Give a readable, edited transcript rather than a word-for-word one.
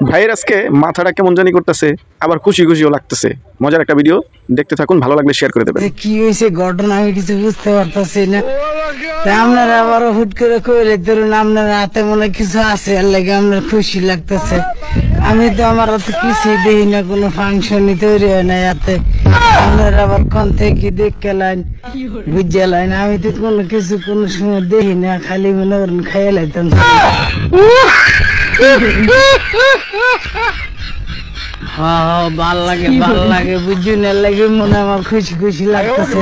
ভাইয়ের আজকে মাথাটা কেমন জানি করতেছে, আবার খুশি খুশিও লাগতেছে। মজার একটা ভিডিও দেখতে থাকুন, ভালো লাগলে শেয়ার করে দেবেন। কি হয়েছে ঘটনা আমি কিছু বুঝতে পারতাছি না। আপনারা আবার হুট করে কইলে ধরুন আপনার হাতে মনে কিছু আছে, এর লাগে আপনার খুশি লাগতেছে। আমি তো আমার হাতে কিছুই দেখি না, কোনো ফাংশনই তৈরি হয় না হাতে। আপনারা আবার কোন থেকে দেখে লাইন বুঝে লাইন, আমি তো কোনো কিছু কোনো সময় দেখি না, খালি মনে করেন খাইয়ে লাইতাম। ভাল লাগে বুঝুন, এর লাগে মনে আমার খুশি খুশি লাগতেছে।